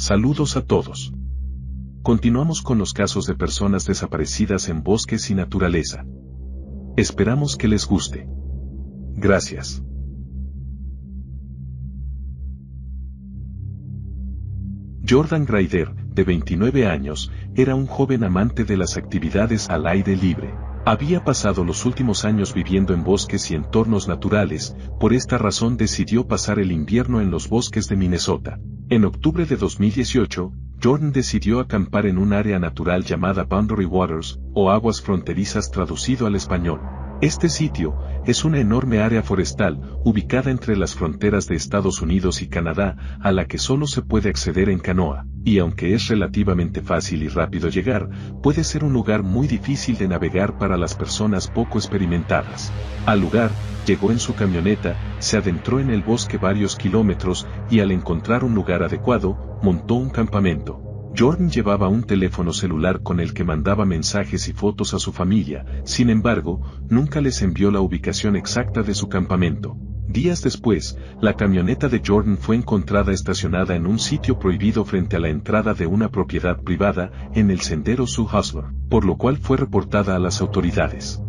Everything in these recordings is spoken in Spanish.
Saludos a todos. Continuamos con los casos de personas desaparecidas en bosques y naturaleza. Esperamos que les guste. Gracias. Jordan Grider, de 29 años, era un joven amante de las actividades al aire libre. Había pasado los últimos años viviendo en bosques y entornos naturales, por esta razón decidió pasar el invierno en los bosques de Minnesota. En octubre de 2018, Jordan decidió acampar en un área natural llamada Boundary Waters, o aguas fronterizas traducido al español. Este sitio es una enorme área forestal, ubicada entre las fronteras de Estados Unidos y Canadá, a la que solo se puede acceder en canoa, y aunque es relativamente fácil y rápido llegar, puede ser un lugar muy difícil de navegar para las personas poco experimentadas. Al lugar, llegó en su camioneta, se adentró en el bosque varios kilómetros, y al encontrar un lugar adecuado, montó un campamento. Jordan llevaba un teléfono celular con el que mandaba mensajes y fotos a su familia, sin embargo, nunca les envió la ubicación exacta de su campamento. Días después, la camioneta de Jordan fue encontrada estacionada en un sitio prohibido frente a la entrada de una propiedad privada, en el sendero Sioux Hustler, por lo cual fue reportada a las autoridades.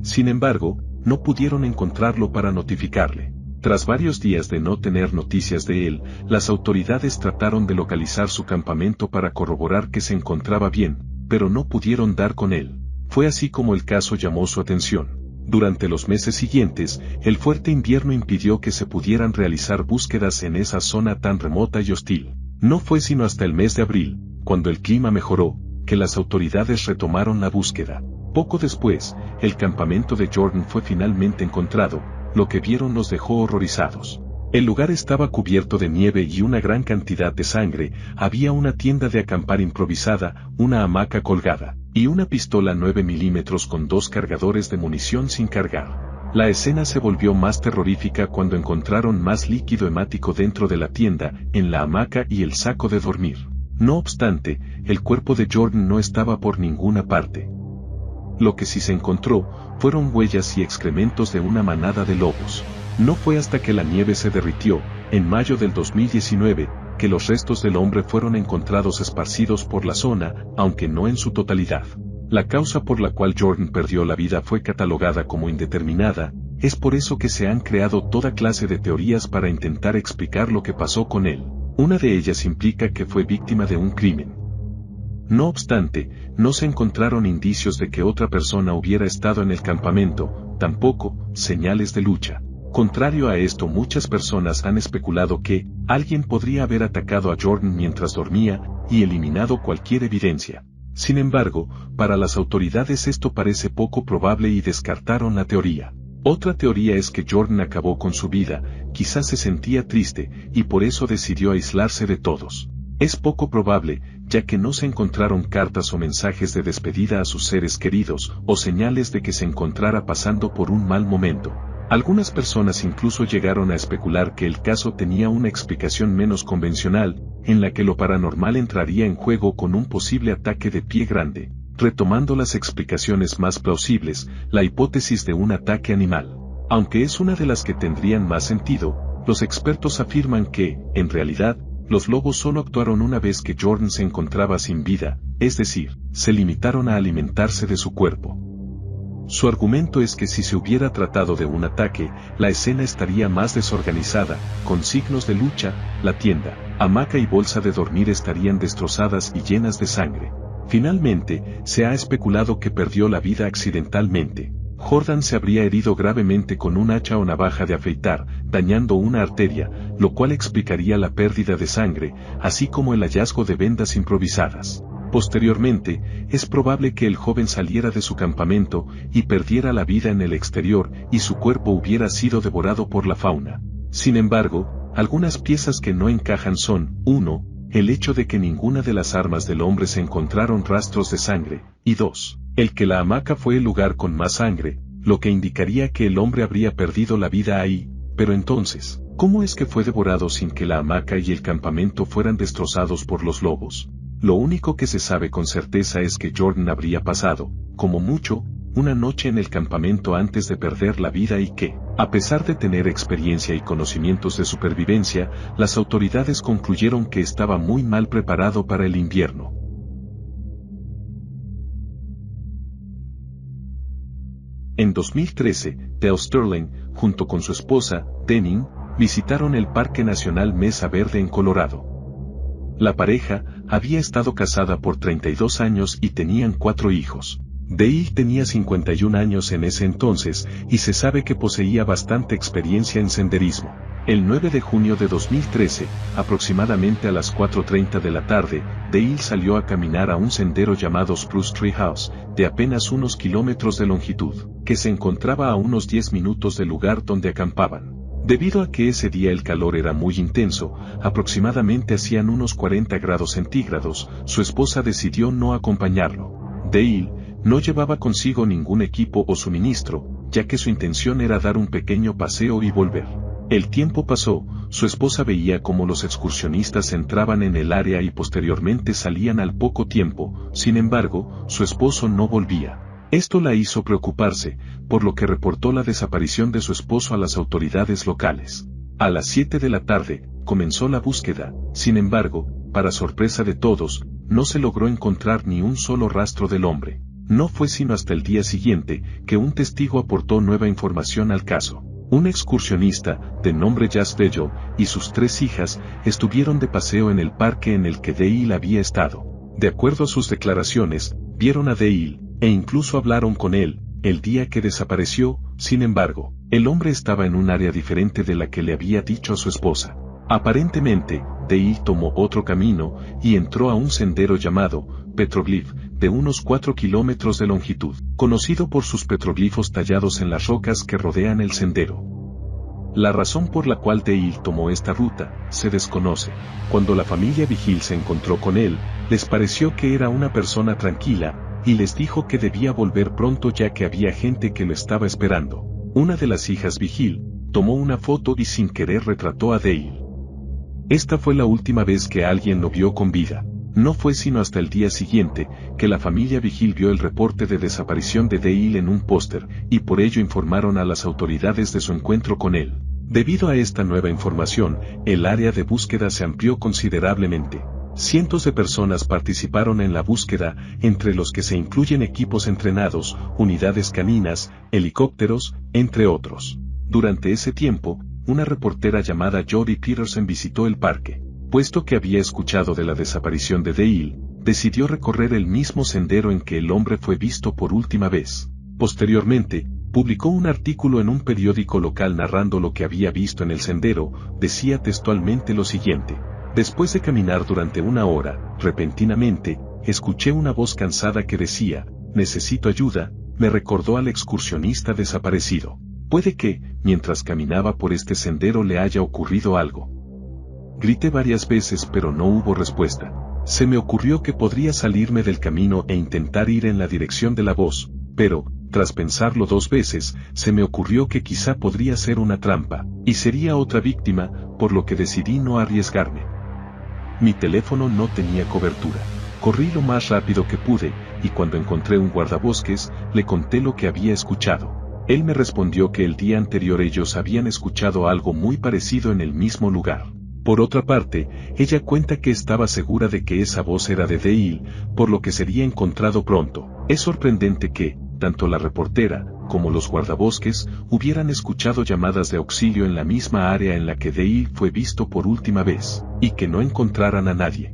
Sin embargo, no pudieron encontrarlo para notificarle. Tras varios días de no tener noticias de él, las autoridades trataron de localizar su campamento para corroborar que se encontraba bien, pero no pudieron dar con él. Fue así como el caso llamó su atención. Durante los meses siguientes, el fuerte invierno impidió que se pudieran realizar búsquedas en esa zona tan remota y hostil. No fue sino hasta el mes de abril, cuando el clima mejoró, que las autoridades retomaron la búsqueda. Poco después, el campamento de Jordan fue finalmente encontrado. Lo que vieron los dejó horrorizados. El lugar estaba cubierto de nieve y una gran cantidad de sangre, había una tienda de acampar improvisada, una hamaca colgada, y una pistola 9 milímetros con 2 cargadores de munición sin cargar. La escena se volvió más terrorífica cuando encontraron más líquido hemático dentro de la tienda, en la hamaca y el saco de dormir. No obstante, el cuerpo de Jordan no estaba por ninguna parte. Lo que sí se encontró, fueron huellas y excrementos de una manada de lobos. No fue hasta que la nieve se derritió, en mayo del 2019, que los restos del hombre fueron encontrados esparcidos por la zona, aunque no en su totalidad. La causa por la cual Jordan perdió la vida fue catalogada como indeterminada, es por eso que se han creado toda clase de teorías para intentar explicar lo que pasó con él. Una de ellas implica que fue víctima de un crimen. No obstante, no se encontraron indicios de que otra persona hubiera estado en el campamento, tampoco señales de lucha. Contrario a esto, muchas personas han especulado que alguien podría haber atacado a Jordan mientras dormía y eliminado cualquier evidencia. Sin embargo, para las autoridades esto parece poco probable y descartaron la teoría. Otra teoría es que Jordan acabó con su vida, quizás se sentía triste y por eso decidió aislarse de todos. Es poco probable, ya que no se encontraron cartas o mensajes de despedida a sus seres queridos, o señales de que se encontrara pasando por un mal momento. Algunas personas incluso llegaron a especular que el caso tenía una explicación menos convencional, en la que lo paranormal entraría en juego con un posible ataque de pie grande. Retomando las explicaciones más plausibles, la hipótesis de un ataque animal. Aunque es una de las que tendrían más sentido, los expertos afirman que, en realidad, los lobos solo actuaron una vez que Jordan se encontraba sin vida, es decir, se limitaron a alimentarse de su cuerpo. Su argumento es que si se hubiera tratado de un ataque, la escena estaría más desorganizada, con signos de lucha, la tienda, hamaca y bolsa de dormir estarían destrozadas y llenas de sangre. Finalmente, se ha especulado que perdió la vida accidentalmente. Jordan se habría herido gravemente con un hacha o navaja de afeitar, dañando una arteria, lo cual explicaría la pérdida de sangre, así como el hallazgo de vendas improvisadas. Posteriormente, es probable que el joven saliera de su campamento y perdiera la vida en el exterior y su cuerpo hubiera sido devorado por la fauna. Sin embargo, algunas piezas que no encajan son, 1. El hecho de que ninguna de las armas del hombre se encontraron rastros de sangre, y 2. El que la hamaca fue el lugar con más sangre, lo que indicaría que el hombre habría perdido la vida ahí. Pero entonces, ¿cómo es que fue devorado sin que la hamaca y el campamento fueran destrozados por los lobos? Lo único que se sabe con certeza es que Jordan habría pasado, como mucho, una noche en el campamento antes de perder la vida y que, a pesar de tener experiencia y conocimientos de supervivencia, las autoridades concluyeron que estaba muy mal preparado para el invierno. En 2013, Dale Sterling, junto con su esposa, Denning, visitaron el Parque Nacional Mesa Verde en Colorado. La pareja había estado casada por 32 años y tenían 4 hijos. Dale tenía 51 años en ese entonces y se sabe que poseía bastante experiencia en senderismo. El 9 de junio de 2013, aproximadamente a las 4:30 de la tarde, Dale salió a caminar a un sendero llamado Spruce Tree House, de apenas unos kilómetros de longitud, que se encontraba a unos 10 minutos del lugar donde acampaban. Debido a que ese día el calor era muy intenso, aproximadamente hacían unos 40 grados centígrados, su esposa decidió no acompañarlo. Dale no llevaba consigo ningún equipo o suministro, ya que su intención era dar un pequeño paseo y volver. El tiempo pasó, su esposa veía cómo los excursionistas entraban en el área y posteriormente salían al poco tiempo, sin embargo, su esposo no volvía. Esto la hizo preocuparse, por lo que reportó la desaparición de su esposo a las autoridades locales. A las 7 de la tarde, comenzó la búsqueda, sin embargo, para sorpresa de todos, no se logró encontrar ni un solo rastro del hombre. No fue sino hasta el día siguiente, que un testigo aportó nueva información al caso. Un excursionista, de nombre Jas Begel, y sus 3 hijas, estuvieron de paseo en el parque en el que Dale había estado. De acuerdo a sus declaraciones, vieron a Dale, e incluso hablaron con él, el día que desapareció. Sin embargo, el hombre estaba en un área diferente de la que le había dicho a su esposa. Aparentemente, Dale tomó otro camino, y entró a un sendero llamado Petroglyph, de unos 4 kilómetros de longitud, conocido por sus petroglifos tallados en las rocas que rodean el sendero. La razón por la cual Dale tomó esta ruta, se desconoce. Cuando la familia Vigil se encontró con él, les pareció que era una persona tranquila, y les dijo que debía volver pronto ya que había gente que lo estaba esperando. Una de las hijas Vigil, tomó una foto y sin querer retrató a Dale. Esta fue la última vez que alguien lo vio con vida. No fue sino hasta el día siguiente, que la familia Vigil vio el reporte de desaparición de Dale en un póster, y por ello informaron a las autoridades de su encuentro con él. Debido a esta nueva información, el área de búsqueda se amplió considerablemente. Cientos de personas participaron en la búsqueda, entre los que se incluyen equipos entrenados, unidades caninas, helicópteros, entre otros. Durante ese tiempo, una reportera llamada Jodie Peterson visitó el parque. Puesto que había escuchado de la desaparición de Dale, decidió recorrer el mismo sendero en que el hombre fue visto por última vez. Posteriormente, publicó un artículo en un periódico local narrando lo que había visto en el sendero. Decía textualmente lo siguiente: después de caminar durante 1 hora, repentinamente, escuché una voz cansada que decía, necesito ayuda. Me recordó al excursionista desaparecido. Puede que, mientras caminaba por este sendero le haya ocurrido algo. Grité varias veces pero no hubo respuesta. Se me ocurrió que podría salirme del camino e intentar ir en la dirección de la voz, pero, tras pensarlo 2 veces, se me ocurrió que quizá podría ser una trampa, y sería otra víctima, por lo que decidí no arriesgarme. Mi teléfono no tenía cobertura. Corrí lo más rápido que pude, y cuando encontré un guardabosques, le conté lo que había escuchado. Él me respondió que el día anterior ellos habían escuchado algo muy parecido en el mismo lugar. Por otra parte, ella cuenta que estaba segura de que esa voz era de Dale, por lo que sería encontrado pronto. Es sorprendente que, tanto la reportera, como los guardabosques, hubieran escuchado llamadas de auxilio en la misma área en la que Dale fue visto por última vez, y que no encontraran a nadie.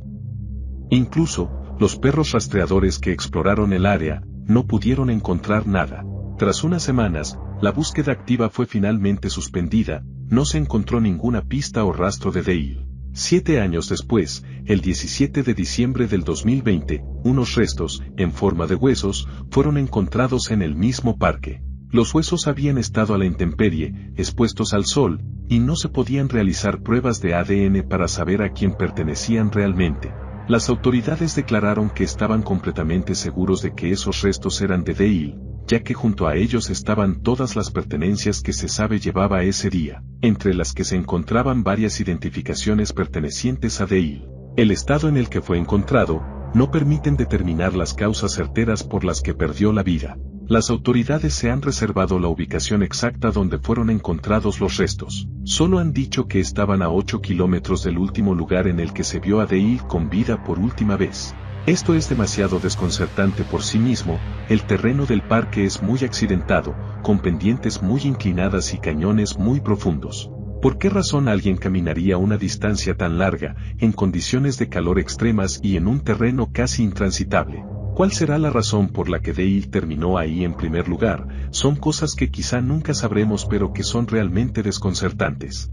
Incluso, los perros rastreadores que exploraron el área, no pudieron encontrar nada. Tras unas semanas, la búsqueda activa fue finalmente suspendida. No se encontró ninguna pista o rastro de Dale. 7 años después, el 17 de diciembre del 2020, unos restos, en forma de huesos, fueron encontrados en el mismo parque. Los huesos habían estado a la intemperie, expuestos al sol, y no se podían realizar pruebas de ADN para saber a quién pertenecían realmente. Las autoridades declararon que estaban completamente seguros de que esos restos eran de Dale, ya que junto a ellos estaban todas las pertenencias que se sabe llevaba ese día, entre las que se encontraban varias identificaciones pertenecientes a Dale. El estado en el que fue encontrado, no permiten determinar las causas certeras por las que perdió la vida. Las autoridades se han reservado la ubicación exacta donde fueron encontrados los restos. Solo han dicho que estaban a 8 kilómetros del último lugar en el que se vio a Dale con vida por última vez. Esto es demasiado desconcertante por sí mismo. El terreno del parque es muy accidentado, con pendientes muy inclinadas y cañones muy profundos. ¿Por qué razón alguien caminaría una distancia tan larga, en condiciones de calor extremas y en un terreno casi intransitable? ¿Cuál será la razón por la que Dale terminó ahí en primer lugar? Son cosas que quizá nunca sabremos, pero que son realmente desconcertantes.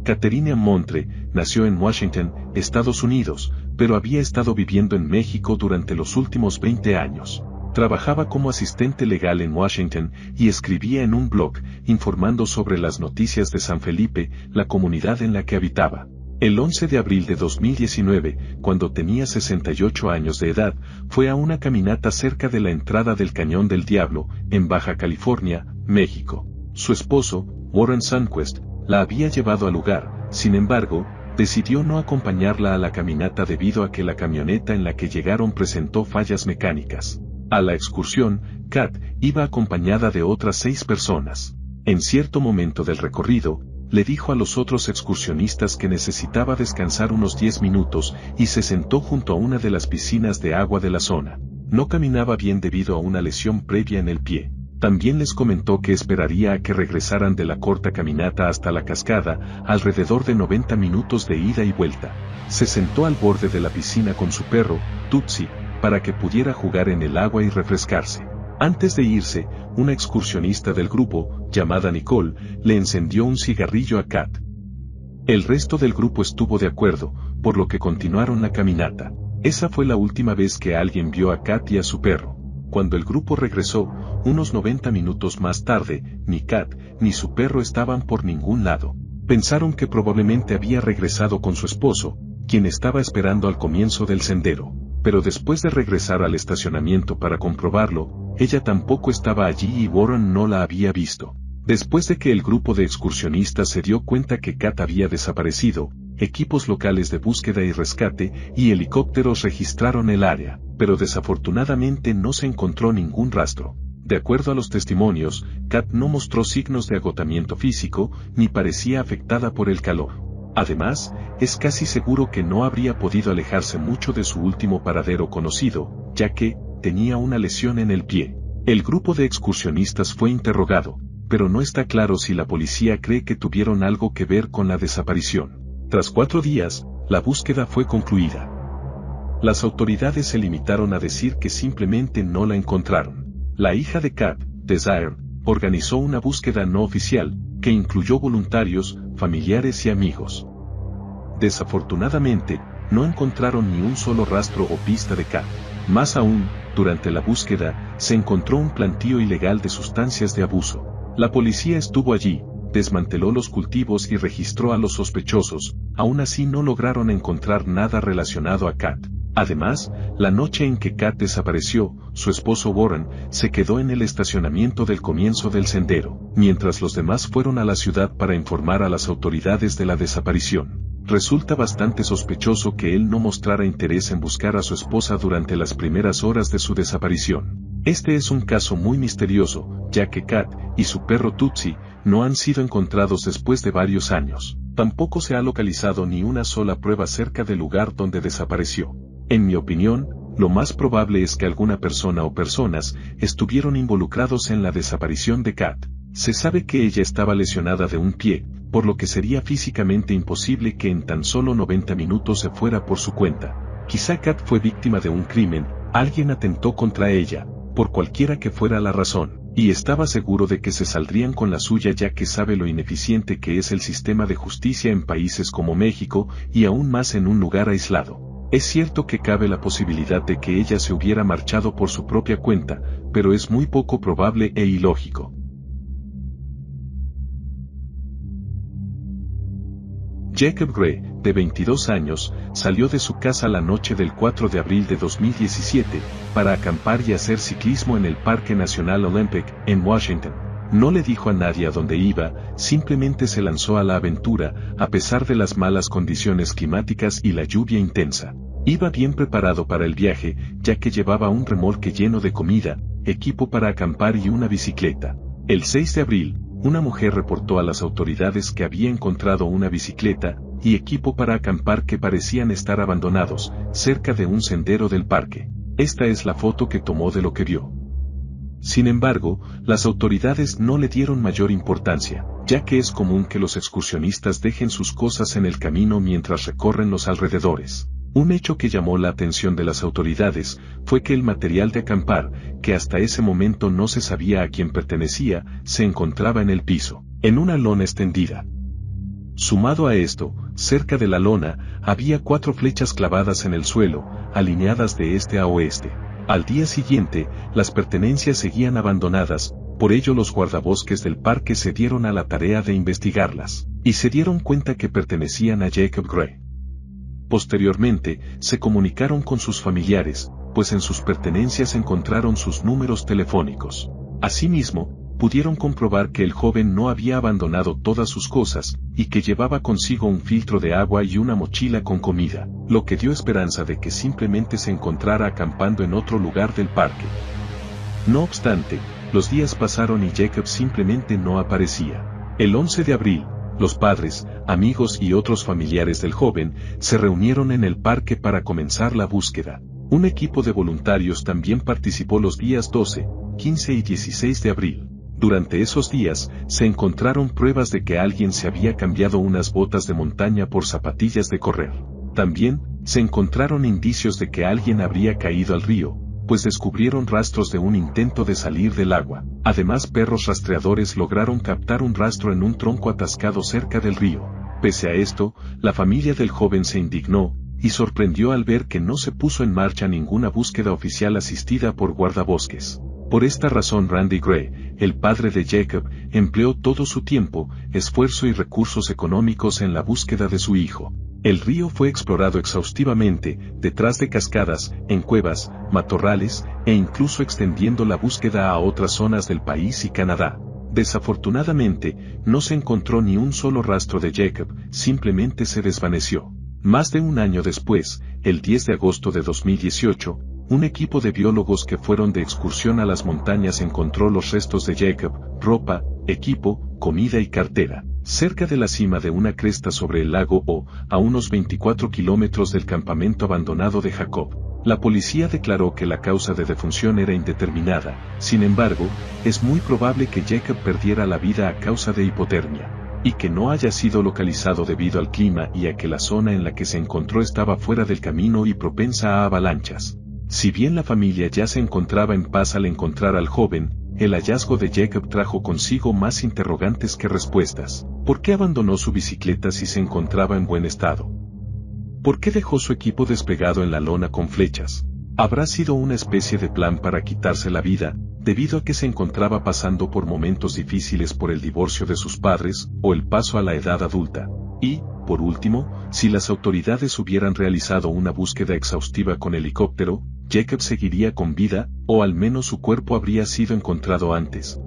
Catherine Montre nació en Washington, Estados Unidos, pero había estado viviendo en México durante los últimos 20 años. Trabajaba como asistente legal en Washington y escribía en un blog, informando sobre las noticias de San Felipe, la comunidad en la que habitaba. El 11 de abril de 2019, cuando tenía 68 años de edad, fue a una caminata cerca de la entrada del Cañón del Diablo, en Baja California, México. Su esposo, Warren Sundquist, la había llevado al lugar. Sin embargo, decidió no acompañarla a la caminata debido a que la camioneta en la que llegaron presentó fallas mecánicas. A la excursión, Kat iba acompañada de otras 6 personas. En cierto momento del recorrido, le dijo a los otros excursionistas que necesitaba descansar unos 10 minutos y se sentó junto a una de las piscinas de agua de la zona. No caminaba bien debido a una lesión previa en el pie. También les comentó que esperaría a que regresaran de la corta caminata hasta la cascada, alrededor de 90 minutos de ida y vuelta. Se sentó al borde de la piscina con su perro, Tutsi, para que pudiera jugar en el agua y refrescarse. Antes de irse, una excursionista del grupo, llamada Nicole, le encendió un cigarrillo a Kat. El resto del grupo estuvo de acuerdo, por lo que continuaron la caminata. Esa fue la última vez que alguien vio a Kat y a su perro. Cuando el grupo regresó, unos 90 minutos más tarde, ni Kat ni su perro estaban por ningún lado. Pensaron que probablemente había regresado con su esposo, quien estaba esperando al comienzo del sendero. Pero después de regresar al estacionamiento para comprobarlo, ella tampoco estaba allí y Warren no la había visto. Después de que el grupo de excursionistas se dio cuenta que Kat había desaparecido, equipos locales de búsqueda y rescate y helicópteros registraron el área, pero desafortunadamente no se encontró ningún rastro. De acuerdo a los testimonios, Kat no mostró signos de agotamiento físico, ni parecía afectada por el calor. Además, es casi seguro que no habría podido alejarse mucho de su último paradero conocido, ya que tenía una lesión en el pie. El grupo de excursionistas fue interrogado, pero no está claro si la policía cree que tuvieron algo que ver con la desaparición. Tras 4 días, la búsqueda fue concluida. Las autoridades se limitaron a decir que simplemente no la encontraron. La hija de Kat, Desire, organizó una búsqueda no oficial, que incluyó voluntarios, familiares y amigos. Desafortunadamente, no encontraron ni un solo rastro o pista de Kat. Más aún, durante la búsqueda, se encontró un plantío ilegal de sustancias de abuso. La policía estuvo allí, desmanteló los cultivos y registró a los sospechosos. Aún así no lograron encontrar nada relacionado a Kat. Además, la noche en que Kat desapareció, su esposo Warren se quedó en el estacionamiento del comienzo del sendero, mientras los demás fueron a la ciudad para informar a las autoridades de la desaparición. Resulta bastante sospechoso que él no mostrara interés en buscar a su esposa durante las primeras horas de su desaparición. Este es un caso muy misterioso, ya que Kat y su perro Tutsi no han sido encontrados después de varios años. Tampoco se ha localizado ni una sola prueba cerca del lugar donde desapareció. En mi opinión, lo más probable es que alguna persona o personas estuvieron involucrados en la desaparición de Kat. Se sabe que ella estaba lesionada de un pie, por lo que sería físicamente imposible que en tan solo 90 minutos se fuera por su cuenta. Quizá Kat fue víctima de un crimen, alguien atentó contra ella, por cualquiera que fuera la razón, y estaba seguro de que se saldrían con la suya ya que sabe lo ineficiente que es el sistema de justicia en países como México y aún más en un lugar aislado. Es cierto que cabe la posibilidad de que ella se hubiera marchado por su propia cuenta, pero es muy poco probable e ilógico. Jacob Gray, de 22 años, salió de su casa la noche del 4 de abril de 2017, para acampar y hacer ciclismo en el Parque Nacional Olympic, en Washington. No le dijo a nadie a dónde iba, simplemente se lanzó a la aventura, a pesar de las malas condiciones climáticas y la lluvia intensa. Iba bien preparado para el viaje, ya que llevaba un remolque lleno de comida, equipo para acampar y una bicicleta. El 6 de abril, una mujer reportó a las autoridades que había encontrado una bicicleta y equipo para acampar que parecían estar abandonados, cerca de un sendero del parque. Esta es la foto que tomó de lo que vio. Sin embargo, las autoridades no le dieron mayor importancia, ya que es común que los excursionistas dejen sus cosas en el camino mientras recorren los alrededores. Un hecho que llamó la atención de las autoridades fue que el material de acampar, que hasta ese momento no se sabía a quién pertenecía, se encontraba en el piso, en una lona extendida. Sumado a esto, cerca de la lona, había 4 flechas clavadas en el suelo, alineadas de este a oeste. Al día siguiente, las pertenencias seguían abandonadas, por ello los guardabosques del parque se dieron a la tarea de investigarlas, y se dieron cuenta que pertenecían a Jacob Gray. Posteriormente, se comunicaron con sus familiares, pues en sus pertenencias encontraron sus números telefónicos. Asimismo, pudieron comprobar que el joven no había abandonado todas sus cosas, y que llevaba consigo un filtro de agua y una mochila con comida, lo que dio esperanza de que simplemente se encontrara acampando en otro lugar del parque. No obstante, los días pasaron y Jacob simplemente no aparecía. El 11 de abril, los padres, amigos y otros familiares del joven se reunieron en el parque para comenzar la búsqueda. Un equipo de voluntarios también participó los días 12, 15 y 16 de abril. Durante esos días, se encontraron pruebas de que alguien se había cambiado unas botas de montaña por zapatillas de correr. También, se encontraron indicios de que alguien habría caído al río, pues descubrieron rastros de un intento de salir del agua. Además, perros rastreadores lograron captar un rastro en un tronco atascado cerca del río. Pese a esto, la familia del joven se indignó y sorprendió al ver que no se puso en marcha ninguna búsqueda oficial asistida por guardabosques. Por esta razón Randy Gray, el padre de Jacob, empleó todo su tiempo, esfuerzo y recursos económicos en la búsqueda de su hijo. El río fue explorado exhaustivamente, detrás de cascadas, en cuevas, matorrales, e incluso extendiendo la búsqueda a otras zonas del país y Canadá. Desafortunadamente, no se encontró ni un solo rastro de Jacob, simplemente se desvaneció. Más de un año después, el 10 de agosto de 2018, un equipo de biólogos que fueron de excursión a las montañas encontró los restos de Jacob, ropa, equipo, comida y cartera, cerca de la cima de una cresta sobre el lago O, a unos 24 kilómetros del campamento abandonado de Jacob. La policía declaró que la causa de defunción era indeterminada, sin embargo, es muy probable que Jacob perdiera la vida a causa de hipotermia, y que no haya sido localizado debido al clima y a que la zona en la que se encontró estaba fuera del camino y propensa a avalanchas. Si bien la familia ya se encontraba en paz al encontrar al joven, el hallazgo de Jacob trajo consigo más interrogantes que respuestas. ¿Por qué abandonó su bicicleta si se encontraba en buen estado? ¿Por qué dejó su equipo despegado en la lona con flechas? ¿Habrá sido una especie de plan para quitarse la vida, debido a que se encontraba pasando por momentos difíciles por el divorcio de sus padres, o el paso a la edad adulta? Y, por último, si las autoridades hubieran realizado una búsqueda exhaustiva con helicóptero, Jacob seguiría con vida, o al menos su cuerpo habría sido encontrado antes.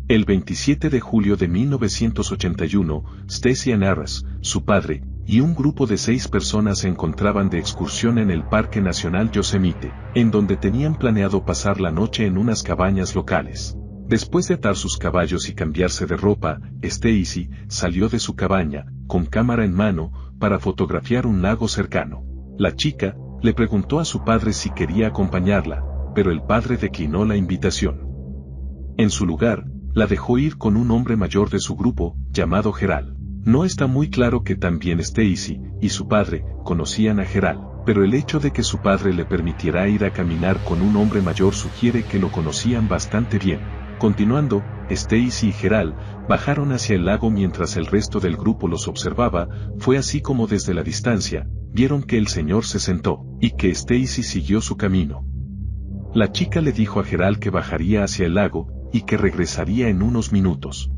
El 27 de julio de 1981, Stacy Arras, su padre, y un grupo de 6 personas se encontraban de excursión en el Parque Nacional Yosemite, en donde tenían planeado pasar la noche en unas cabañas locales. Después de atar sus caballos y cambiarse de ropa, Stacy salió de su cabaña, con cámara en mano, para fotografiar un lago cercano. La chica le preguntó a su padre si quería acompañarla, pero el padre declinó la invitación. En su lugar, la dejó ir con un hombre mayor de su grupo, llamado Gerald. No está muy claro que también Stacy y su padre conocían a Gerald, pero el hecho de que su padre le permitiera ir a caminar con un hombre mayor sugiere que lo conocían bastante bien. Continuando, Stacy y Gerald bajaron hacia el lago mientras el resto del grupo los observaba. Fue así como desde la distancia, vieron que el señor se sentó, y que Stacy siguió su camino. La chica le dijo a Gerald que bajaría hacia el lago, y que regresaría en unos minutos.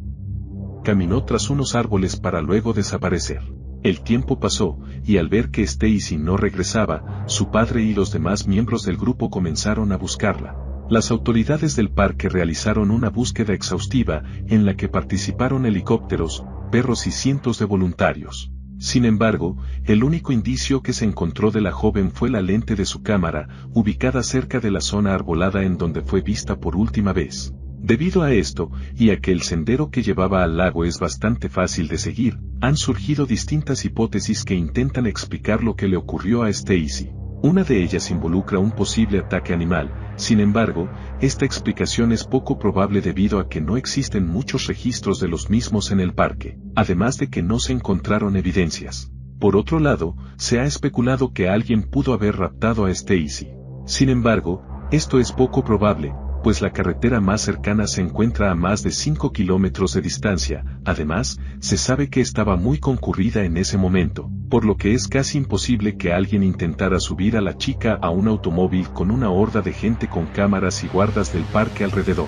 Caminó tras unos árboles para luego desaparecer. El tiempo pasó, y al ver que Stacy no regresaba, su padre y los demás miembros del grupo comenzaron a buscarla. Las autoridades del parque realizaron una búsqueda exhaustiva en la que participaron helicópteros, perros y cientos de voluntarios. Sin embargo, el único indicio que se encontró de la joven fue la lente de su cámara, ubicada cerca de la zona arbolada en donde fue vista por última vez. Debido a esto, y a que el sendero que llevaba al lago es bastante fácil de seguir, han surgido distintas hipótesis que intentan explicar lo que le ocurrió a Stacy. Una de ellas involucra un posible ataque animal. Sin embargo, esta explicación es poco probable debido a que no existen muchos registros de los mismos en el parque, además de que no se encontraron evidencias. Por otro lado, se ha especulado que alguien pudo haber raptado a Stacy. Sin embargo, esto es poco probable, pues la carretera más cercana se encuentra a más de 5 kilómetros de distancia. Además, se sabe que estaba muy concurrida en ese momento, por lo que es casi imposible que alguien intentara subir a la chica a un automóvil con una horda de gente con cámaras y guardas del parque alrededor.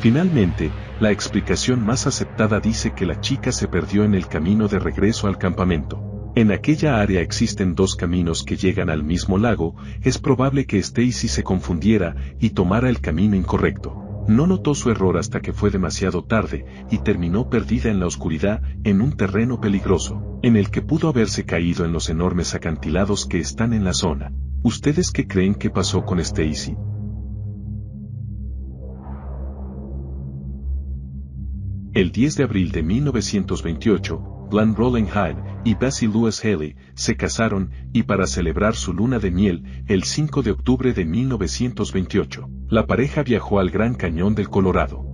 Finalmente, la explicación más aceptada dice que la chica se perdió en el camino de regreso al campamento. En aquella área existen dos caminos que llegan al mismo lago. Es probable que Stacy se confundiera y tomara el camino incorrecto. No notó su error hasta que fue demasiado tarde y terminó perdida en la oscuridad en un terreno peligroso, en el que pudo haberse caído en los enormes acantilados que están en la zona. ¿Ustedes qué creen que pasó con Stacy? El 10 de abril de 1928, Glenn Roland Hyde y Bessie Louise Haley se casaron, y para celebrar su luna de miel, el 5 de octubre de 1928, la pareja viajó al Gran Cañón del Colorado.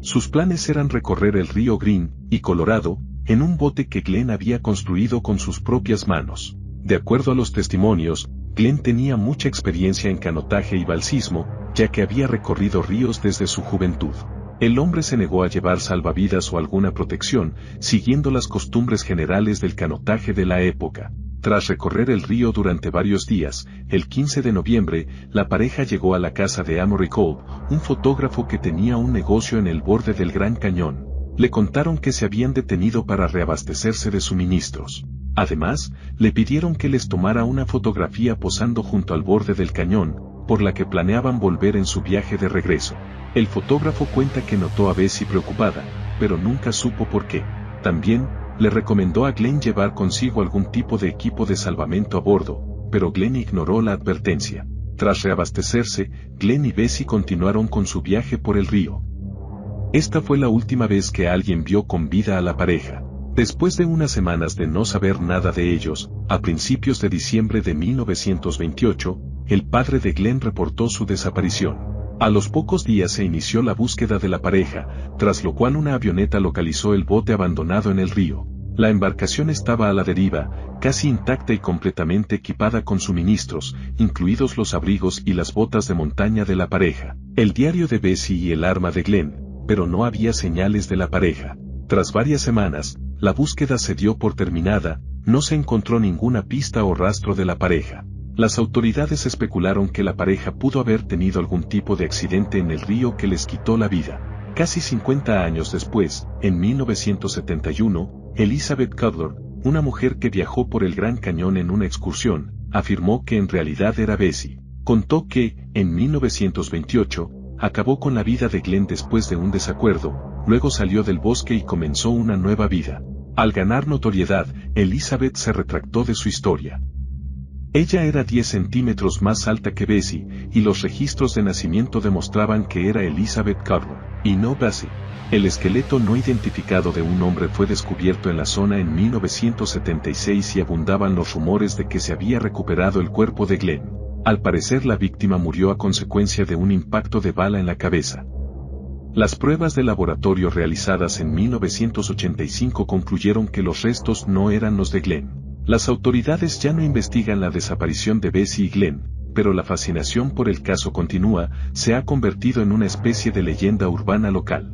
Sus planes eran recorrer el río Green y Colorado en un bote que Glenn había construido con sus propias manos. De acuerdo a los testimonios, Glenn tenía mucha experiencia en canotaje y balsismo, ya que había recorrido ríos desde su juventud. El hombre se negó a llevar salvavidas o alguna protección, siguiendo las costumbres generales del canotaje de la época. Tras recorrer el río durante varios días, el 15 de noviembre, la pareja llegó a la casa de Amory Kolb, un fotógrafo que tenía un negocio en el borde del Gran Cañón. Le contaron que se habían detenido para reabastecerse de suministros. Además, le pidieron que les tomara una fotografía posando junto al borde del cañón, por la que planeaban volver en su viaje de regreso. El fotógrafo cuenta que notó a Bessie preocupada, pero nunca supo por qué. También, le recomendó a Glenn llevar consigo algún tipo de equipo de salvamento a bordo, pero Glenn ignoró la advertencia. Tras reabastecerse, Glenn y Bessie continuaron con su viaje por el río. Esta fue la última vez que alguien vio con vida a la pareja. Después de unas semanas de no saber nada de ellos, a principios de diciembre de 1928, el padre de Glenn reportó su desaparición. A los pocos días se inició la búsqueda de la pareja, tras lo cual una avioneta localizó el bote abandonado en el río. La embarcación estaba a la deriva, casi intacta y completamente equipada con suministros, incluidos los abrigos y las botas de montaña de la pareja, el diario de Bessie y el arma de Glenn, pero no había señales de la pareja. Tras varias semanas, la búsqueda se dio por terminada. No se encontró ninguna pista o rastro de la pareja. Las autoridades especularon que la pareja pudo haber tenido algún tipo de accidente en el río que les quitó la vida. Casi 50 años después, en 1971, Elizabeth Cutler, una mujer que viajó por el Gran Cañón en una excursión, afirmó que en realidad era Bessie. Contó que, en 1928, acabó con la vida de Glenn después de un desacuerdo, luego salió del bosque y comenzó una nueva vida. Al ganar notoriedad, Elizabeth se retractó de su historia. Ella era 10 centímetros más alta que Bessie, y los registros de nacimiento demostraban que era Elizabeth Cutler, y no Bessie. El esqueleto no identificado de un hombre fue descubierto en la zona en 1976 y abundaban los rumores de que se había recuperado el cuerpo de Glenn. Al parecer la víctima murió a consecuencia de un impacto de bala en la cabeza. Las pruebas de laboratorio realizadas en 1985 concluyeron que los restos no eran los de Glenn. Las autoridades ya no investigan la desaparición de Bessie y Glenn, pero la fascinación por el caso continúa. Se ha convertido en una especie de leyenda urbana local.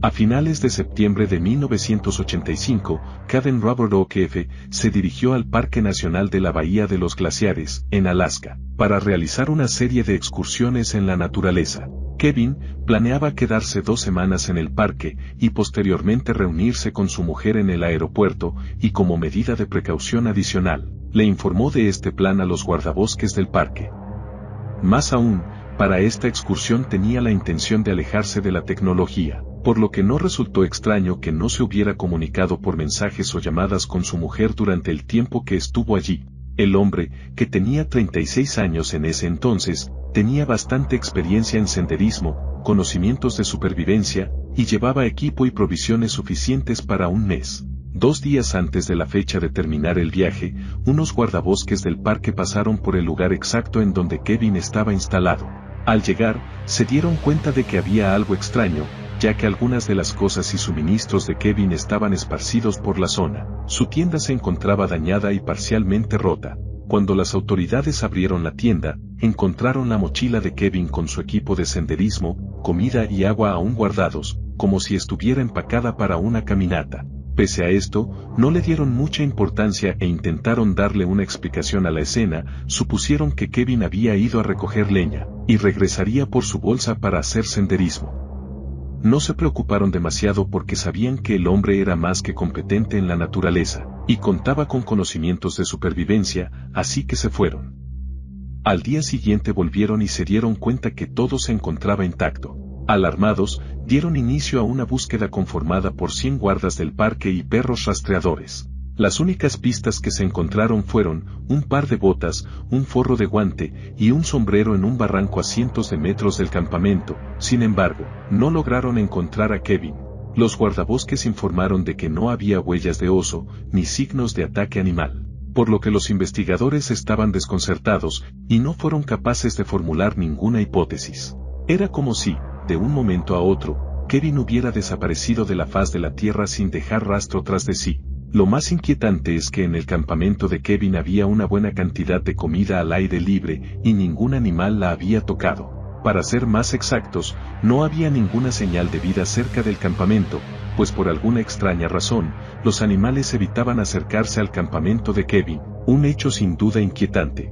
A finales de septiembre de 1985, Kevin Robert O'Keefe se dirigió al Parque Nacional de la Bahía de los Glaciares, en Alaska, para realizar una serie de excursiones en la naturaleza. Kevin planeaba quedarse 2 semanas en el parque y posteriormente reunirse con su mujer en el aeropuerto, y como medida de precaución adicional, Le informó de este plan a los guardabosques del parque. Más aún, para esta excursión tenía la intención de alejarse de la tecnología, por lo que no resultó extraño que no se hubiera comunicado por mensajes o llamadas con su mujer durante el tiempo que estuvo allí. El hombre, que tenía 36 años en ese entonces, tenía bastante experiencia en senderismo, conocimientos de supervivencia, y llevaba equipo y provisiones suficientes para un mes. 2 días antes de la fecha de terminar el viaje, unos guardabosques del parque pasaron por el lugar exacto en donde Kevin estaba instalado. Al llegar, se dieron cuenta de que había algo extraño, ya que algunas de las cosas y suministros de Kevin estaban esparcidos por la zona. Su tienda se encontraba dañada y parcialmente rota. Cuando las autoridades abrieron la tienda, encontraron la mochila de Kevin con su equipo de senderismo, comida y agua aún guardados, como si estuviera empacada para una caminata. Pese a esto, no le dieron mucha importancia e intentaron darle una explicación a la escena. Supusieron que Kevin había ido a recoger leña, y regresaría por su bolsa para hacer senderismo. No se preocuparon demasiado porque sabían que el hombre era más que competente en la naturaleza, y contaba con conocimientos de supervivencia, así que se fueron. Al día siguiente volvieron y se dieron cuenta que todo se encontraba intacto. Alarmados, dieron inicio a una búsqueda conformada por 100 guardas del parque y perros rastreadores. Las únicas pistas que se encontraron fueron un par de botas, un forro de guante y un sombrero en un barranco a cientos de metros del campamento. Sin embargo, no lograron encontrar a Kevin. Los guardabosques informaron de que no había huellas de oso, ni signos de ataque animal, por lo que los investigadores estaban desconcertados y no fueron capaces de formular ninguna hipótesis. Era como si, de un momento a otro, Kevin hubiera desaparecido de la faz de la tierra sin dejar rastro tras de sí. Lo más inquietante es que en el campamento de Kevin había una buena cantidad de comida al aire libre y ningún animal la había tocado. Para ser más exactos, no había ninguna señal de vida cerca del campamento, pues por alguna extraña razón, los animales evitaban acercarse al campamento de Kevin, un hecho sin duda inquietante.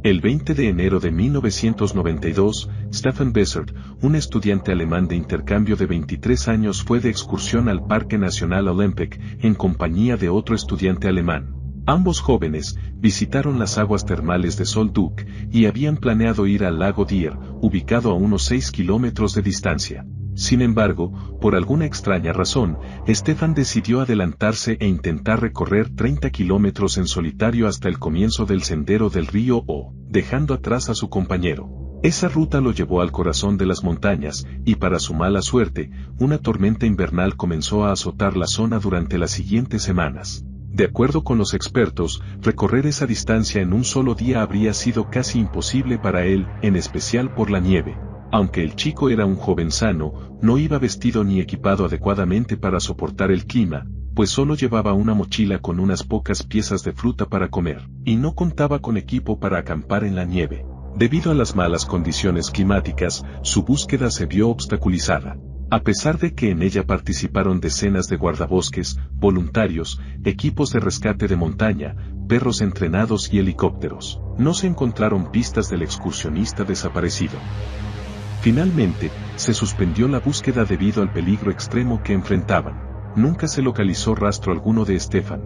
El 20 de enero de 1992, Stefan Bessert, un estudiante alemán de intercambio de 23 años, fue de excursión al Parque Nacional Olympic en compañía de otro estudiante alemán. Ambos jóvenes visitaron las aguas termales de Sol Duc y habían planeado ir al lago Dier, ubicado a unos 6 kilómetros de distancia. Sin embargo, por alguna extraña razón, Stefan decidió adelantarse e intentar recorrer 30 kilómetros en solitario hasta el comienzo del sendero del río O, dejando atrás a su compañero. Esa ruta lo llevó al corazón de las montañas, y para su mala suerte, una tormenta invernal comenzó a azotar la zona durante las siguientes semanas. De acuerdo con los expertos, recorrer esa distancia en un solo día habría sido casi imposible para él, en especial por la nieve. Aunque el chico era un joven sano, no iba vestido ni equipado adecuadamente para soportar el clima, pues solo llevaba una mochila con unas pocas piezas de fruta para comer, y no contaba con equipo para acampar en la nieve. Debido a las malas condiciones climáticas, su búsqueda se vio obstaculizada. A pesar de que en ella participaron decenas de guardabosques, voluntarios, equipos de rescate de montaña, perros entrenados y helicópteros, no se encontraron pistas del excursionista desaparecido. Finalmente, se suspendió la búsqueda debido al peligro extremo que enfrentaban. Nunca se localizó rastro alguno de Stefan.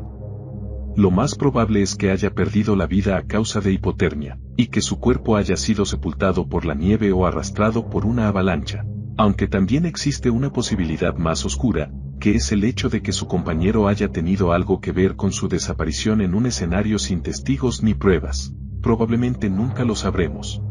Lo más probable es que haya perdido la vida a causa de hipotermia, y que su cuerpo haya sido sepultado por la nieve o arrastrado por una avalancha. Aunque también existe una posibilidad más oscura, que es el hecho de que su compañero haya tenido algo que ver con su desaparición en un escenario sin testigos ni pruebas. Probablemente nunca lo sabremos.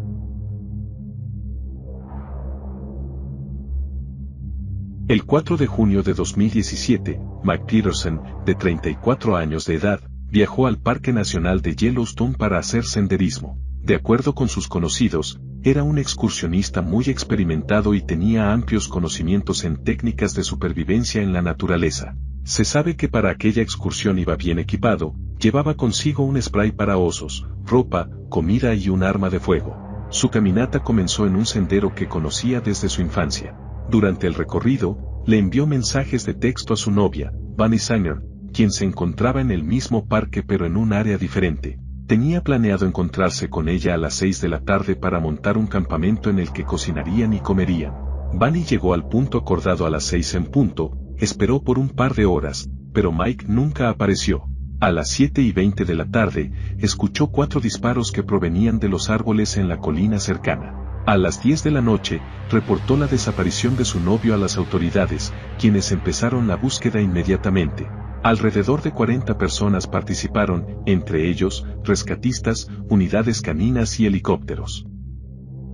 El 4 de junio de 2017, Mike Peterson, de 34 años de edad, viajó al Parque Nacional de Yellowstone para hacer senderismo. De acuerdo con sus conocidos, era un excursionista muy experimentado y tenía amplios conocimientos en técnicas de supervivencia en la naturaleza. Se sabe que para aquella excursión iba bien equipado, llevaba consigo un spray para osos, ropa, comida y un arma de fuego. Su caminata comenzó en un sendero que conocía desde su infancia. Durante el recorrido, le envió mensajes de texto a su novia, Bunny Sanger, quien se encontraba en el mismo parque pero en un área diferente. Tenía planeado encontrarse con ella a las 6 de la tarde para montar un campamento en el que cocinarían y comerían. Bunny llegó al punto acordado a las 6 en punto, Esperó por un par de horas, pero Mike nunca apareció. A las 7:20 de la tarde, escuchó 4 disparos que provenían de los árboles en la colina cercana. A las 10 de la noche, reportó la desaparición de su novio a las autoridades, quienes empezaron la búsqueda inmediatamente. Alrededor de 40 personas participaron, entre ellos, rescatistas, unidades caninas y helicópteros.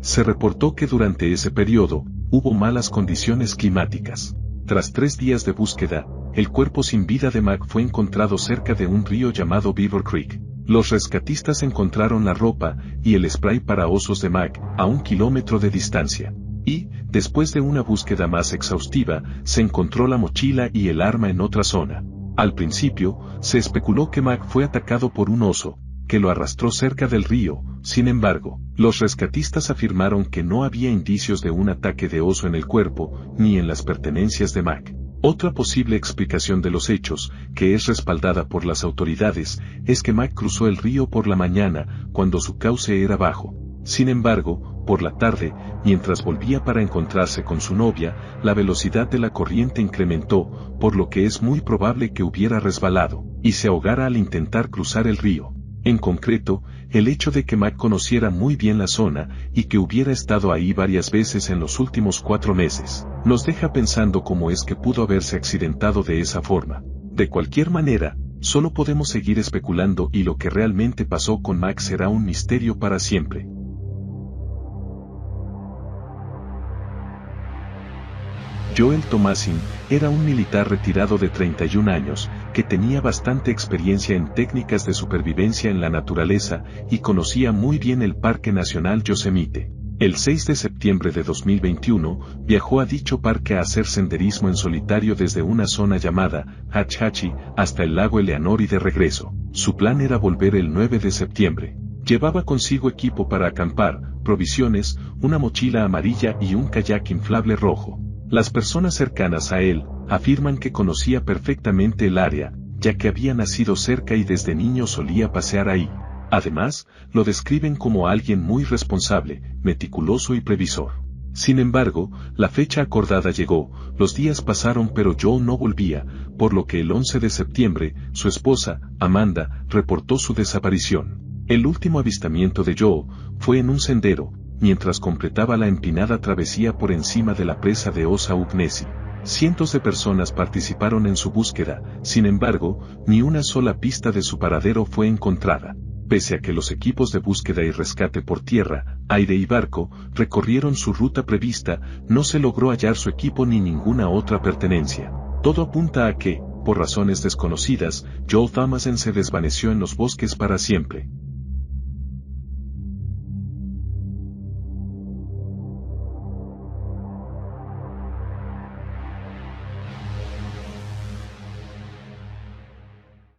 Se reportó que durante ese periodo, hubo malas condiciones climáticas. Tras 3 días de búsqueda, el cuerpo sin vida de Mac fue encontrado cerca de un río llamado Beaver Creek. Los rescatistas encontraron la ropa y el spray para osos de Mac a 1 kilómetro de distancia. Y, después de una búsqueda más exhaustiva, se encontró la mochila y el arma en otra zona. Al principio, se especuló que Mac fue atacado por un oso, que lo arrastró cerca del río. Sin embargo, los rescatistas afirmaron que no había indicios de un ataque de oso en el cuerpo, ni en las pertenencias de Mac. Otra posible explicación de los hechos, que es respaldada por las autoridades, es que Mac cruzó el río por la mañana, cuando su cauce era bajo. Sin embargo, por la tarde, mientras volvía para encontrarse con su novia, la velocidad de la corriente incrementó, por lo que es muy probable que hubiera resbalado, y se ahogara al intentar cruzar el río. En concreto, el hecho de que Mac conociera muy bien la zona, y que hubiera estado ahí varias veces en los últimos 4 meses, nos deja pensando cómo es que pudo haberse accidentado de esa forma. De cualquier manera, solo podemos seguir especulando y lo que realmente pasó con Mac será un misterio para siempre. Joel Thomasin era un militar retirado de 31 años, que tenía bastante experiencia en técnicas de supervivencia en la naturaleza y conocía muy bien el Parque Nacional Yosemite. El 6 de septiembre de 2021, viajó a dicho parque a hacer senderismo en solitario desde una zona llamada Hatch Hatchie hasta el lago Eleanor y de regreso. Su plan era volver el 9 de septiembre. Llevaba consigo equipo para acampar, provisiones, una mochila amarilla y un kayak inflable rojo. Las personas cercanas a él afirman que conocía perfectamente el área, ya que había nacido cerca y desde niño solía pasear ahí. Además, lo describen como alguien muy responsable, meticuloso y previsor. Sin embargo, la fecha acordada llegó, los días pasaron pero Joe no volvía, por lo que el 11 de septiembre, su esposa, Amanda, reportó su desaparición. El último avistamiento de Joe fue en un sendero, mientras completaba la empinada travesía por encima de la presa de Osa-Ugnesi. Cientos de personas participaron en su búsqueda, sin embargo, ni una sola pista de su paradero fue encontrada. Pese a que los equipos de búsqueda y rescate por tierra, aire y barco recorrieron su ruta prevista, no se logró hallar su equipo ni ninguna otra pertenencia. Todo apunta a que, por razones desconocidas, Joel Thomasin se desvaneció en los bosques para siempre.